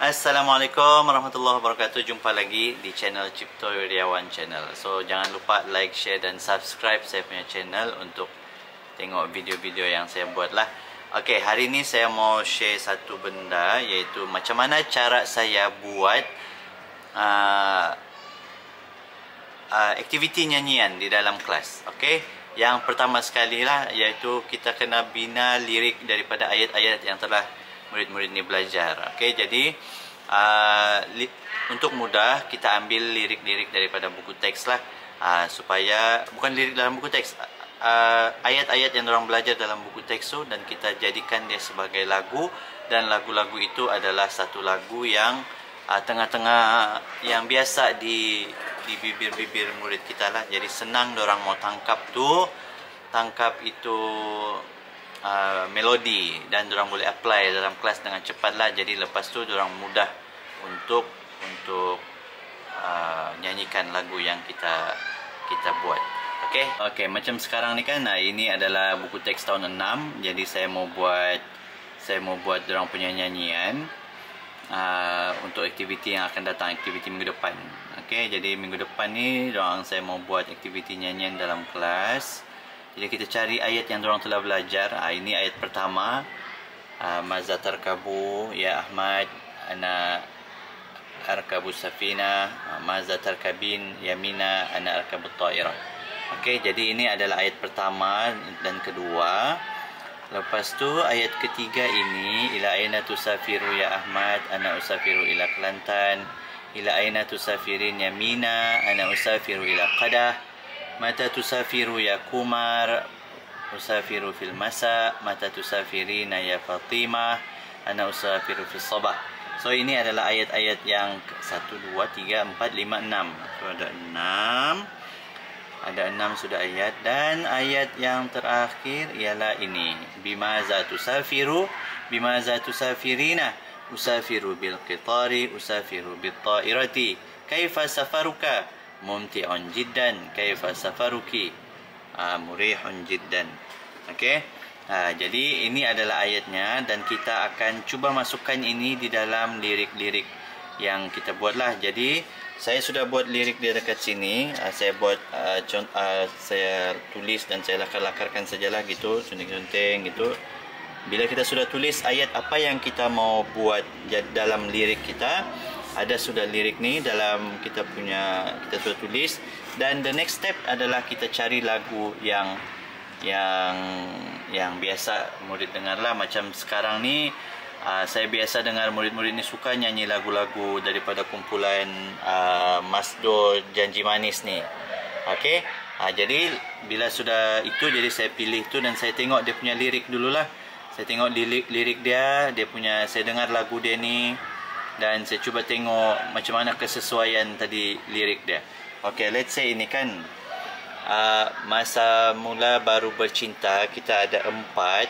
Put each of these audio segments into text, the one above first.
Assalamualaikum warahmatullahi wabarakatuh. Jumpa lagi di channel Cipto Wiryawan Channel. So jangan lupa like, share dan subscribe saya punya channel untuk tengok video-video yang saya buat lah. Okey, hari ni saya mau share satu benda, iaitu macam mana cara saya buat aktiviti nyanyian di dalam kelas. Okey, yang pertama sekali lah, iaitu kita kena bina lirik daripada ayat-ayat yang telah murid-murid ni belajar. Okey, jadi untuk mudah kita ambil lirik-lirik daripada buku teks lah, supaya bukan lirik dalam buku teks, ayat-ayat yang orang belajar dalam buku teks tu, dan kita jadikan dia sebagai lagu. Dan lagu-lagu itu adalah satu lagu yang tengah-tengah yang biasa di bibir-bibir murid kita lah. Jadi senang orang mau tangkap itu melodi, dan orang boleh apply dalam kelas dengan cepat lah. Jadi lepas tu orang mudah untuk nyanyikan lagu yang kita buat. Okey, macam sekarang ni kan, ini adalah buku teks tahun 6. Jadi saya mau buat orang punya nyanyian untuk aktiviti yang akan datang, aktiviti minggu depan. Okey, jadi minggu depan ni saya mau buat aktiviti nyanyian dalam kelas. Jadi kita cari ayat yang orang telah belajar. Ini ayat pertama. Maza tarkabu ya Ahmad, ana arkabu safina. Maza tarkabin yamina, ana arkabu ta'irah. Okey, jadi ini adalah ayat pertama dan kedua. Lepas tu ayat ketiga ini, ila aina tusafiru ya Ahmad, ana usafiru ila Kelantan. Ila aina tusafirin yamina, ana usafiru ila Qadah. Mata tusafiru ya Kumar, usafiru fil masa. Mata tusafirina ya Fatimah, ana usafiru fil sabah. So ini adalah ayat-ayat yang 1, 2, 3, 4, 5, 6. So ada 6 sudah ayat. Dan ayat yang terakhir ialah ini, bimaza tusafiru, bimaza tusafirina, usafiru bil qitari, usafiru bil ta'irati. Kaifa safaruka? Mumti'un jiddan. Kaifa safaruki? Murihun jiddan. Okey. Jadi ini adalah ayatnya, dan kita akan cuba masukkan ini di dalam lirik-lirik yang kita buatlah. Jadi saya sudah buat lirik di dekat sini. Saya buat saya tulis dan saya lakar-lakarkan sajalah gitu, sunting-sunting gitu. Bila kita sudah tulis ayat apa yang kita mau buat dalam lirik kita, ada sudah lirik ni dalam kita sudah tulis. Dan the next step adalah kita cari lagu yang biasa murid dengar lah. Macam sekarang ni saya biasa dengar murid-murid ni suka nyanyi lagu-lagu daripada kumpulan Masdo Janji Manis ni. Okey, jadi bila sudah itu, jadi saya pilih tu dan saya tengok dia punya lirik dululah. Saya tengok lirik dia punya, saya dengar lagu dia ni, dan saya cuba tengok macam mana kesesuaian tadi lirik dia. Okey, let's say ini kan masa mula baru bercinta, kita ada empat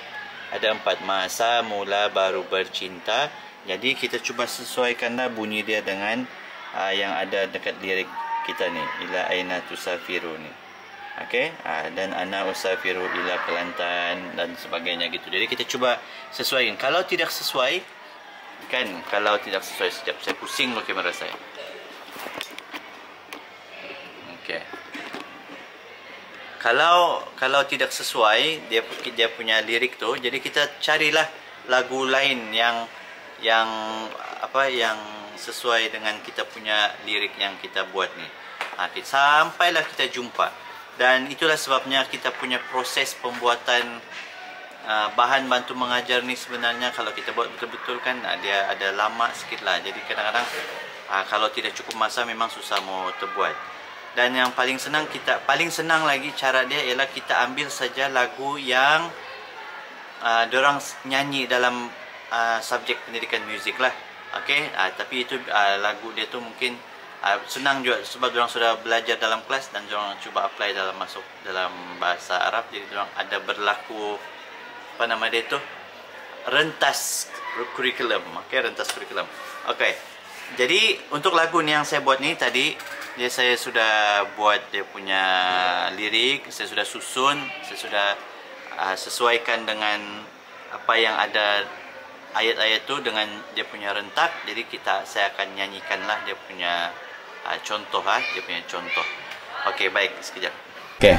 masa mula baru bercinta. Jadi kita cuba sesuaikanlah bunyi dia dengan yang ada dekat lirik kita ni, ila aina tusafiru ni. Okey, dan ana usafiru ila Kelantan dan sebagainya gitu. Jadi kita cuba sesuaikan. Kalau tidak sesuai, sekejap saya pusing loh kamera saya. Okey. Kalau tidak sesuai dia punya lirik tu, jadi kita carilah lagu lain yang sesuai dengan kita punya lirik yang kita buat ni. Sampailah kita jumpa. Dan itulah sebabnya kita punya proses pembuatan bahan bantu mengajar ni sebenarnya, kalau kita buat betul-betul kan, dia ada lama sikit lah. Jadi kadang-kadang kalau tidak cukup masa memang susah mau terbuat. Dan yang paling senang lagi cara dia ialah kita ambil saja lagu yang dorang nyanyi dalam subjek pendidikan muzik lah. Okey, tapi itu lagu dia tu mungkin senang juga sebab dorang sudah belajar dalam kelas dan dorang cuba apply masuk dalam bahasa Arab. Jadi dorang ada berlaku dia tu rentas kurikulum. Okey, rentas kurikulum. Okey. Jadi untuk lagu ni yang saya buat ni tadi, saya sudah buat dia punya lirik, saya sudah susun, saya sudah sesuaikan dengan apa yang ada ayat-ayat tu dengan dia punya rentak. Jadi saya akan nyanyikanlah dia punya contoh, dia punya contoh. Okey, baik, sekejap. Okey.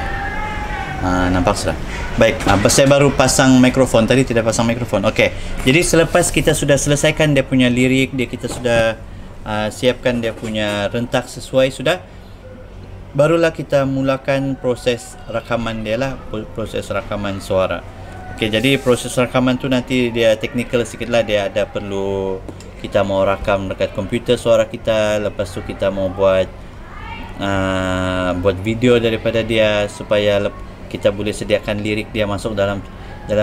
Nampak sudah. Baik, saya baru pasang mikrofon, tadi tidak pasang mikrofon. Okey. Jadi selepas kita sudah selesaikan dia punya lirik, kita sudah siapkan dia punya rentak sesuai sudah, barulah kita mulakan proses rakaman dia lah, proses rakaman suara. Okey, jadi proses rakaman tu nanti dia technical sikit lah. Dia ada perlu kita mau rakam dekat komputer suara kita, lepas tu kita mau buat video daripada dia supaya kita boleh sediakan lirik dia masuk dalam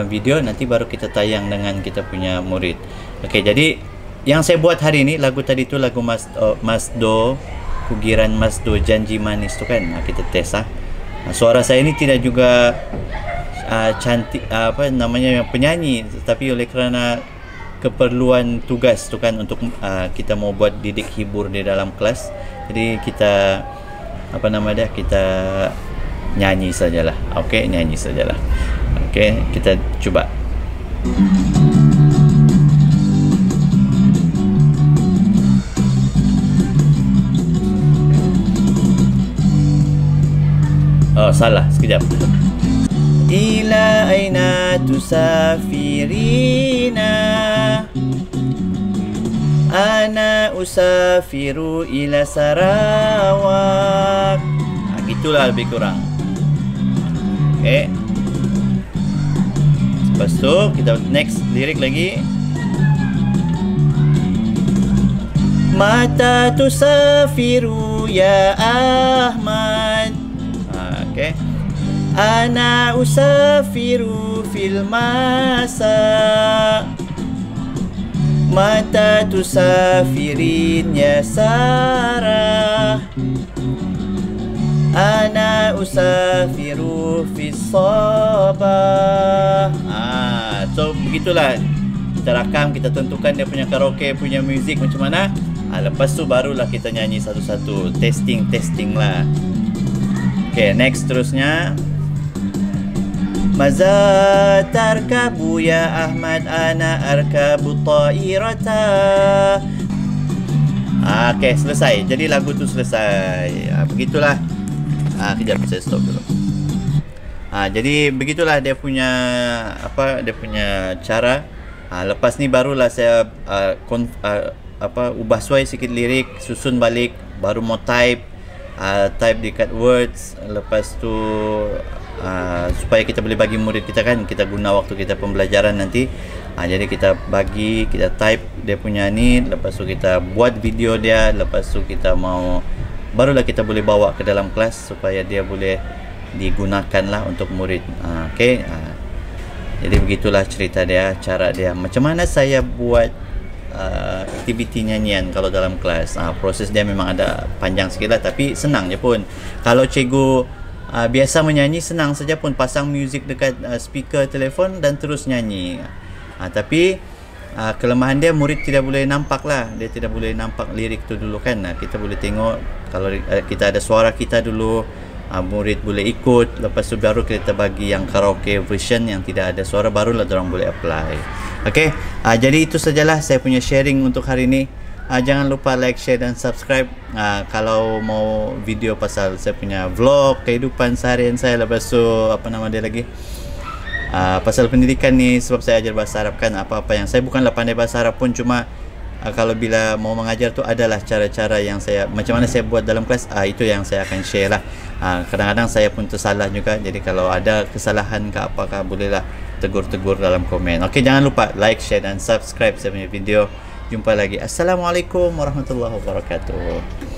video, nanti baru kita tayang dengan kita punya murid. Okey, jadi yang saya buat hari ini lagu tadi tu lagu Mas Do, Kugiran Mas Do Janji Manis tu kan. Kita test suara saya ini tidak juga cantik penyanyi, tapi oleh kerana keperluan tugas tu kan untuk kita mau buat didik hibur di dalam kelas, jadi kita kita nyanyi sajalah. Okey, nyanyi sajalah. Okey, kita cuba. Oh, salah, sekejap. Ila aina tusafirina, ana usafiru ila Sarawak. Gitulah lebih kurang. Okey. Lepas tu kita next lirik lagi. Mata tusafiru ya Ahmad. Okey. Ana usafiru fil masa. Mata tusafirin ya Sarah. Ana usafiru fis sabah. So begitulah kita rakam, kita tentukan dia punya karaoke punya muzik macam mana. Lepas tu barulah kita nyanyi satu-satu, testing lah. Okay, next terusnya. Maza tarkabu ya Ahmad, ana arkabu ta'irata. Okay, selesai. Jadi lagu tu selesai. Begitulah. Kejap, saya stop dulu. Jadi begitulah dia punya dia punya cara. Lepas ni barulah saya ubah suai sikit lirik, susun balik, baru mau type dekat words. Lepas tu supaya kita boleh bagi murid kita kan, kita guna waktu kita pembelajaran nanti. Jadi kita bagi, kita type dia punya ni, lepas tu kita buat video dia, lepas tu kita mau barulah kita boleh bawa ke dalam kelas supaya dia boleh digunakan lah untuk murid. Okey. Jadi begitulah cerita dia, cara dia, macam mana saya buat aktiviti nyanyian kalau dalam kelas. Proses dia memang ada panjang sikit lah, tapi senang je pun. Kalau cikgu biasa menyanyi, senang saja pun, pasang muzik dekat speaker telefon dan terus nyanyi. Tapi kelemahan dia murid tidak boleh nampak lah, dia tidak boleh nampak lirik tu dulu kan. Kita boleh tengok kalau kita ada suara kita dulu, murid boleh ikut. Lepas tu baru kita bagi yang karaoke version yang tidak ada suara, barulah orang boleh apply. Okey, jadi itu sajalah saya punya sharing untuk hari ini. Jangan lupa like, share dan subscribe. Kalau mau video pasal saya punya vlog kehidupan seharian saya, lepas tu apa nama dia lagi, pasal pendidikan ni, sebab saya ajar bahasa Arab kan, apa-apa yang saya bukanlah pandai bahasa Arab pun, cuma kalau bila mau mengajar tu adalah cara-cara yang saya, macam mana saya buat dalam kelas, itu yang saya akan share lah. Kadang-kadang saya pun tersalah juga, jadi kalau ada kesalahan ke apakah, bolehlah tegur-tegur dalam komen. Okey, jangan lupa like, share dan subscribe saya punya video. Jumpa lagi. Assalamualaikum warahmatullahi wabarakatuh.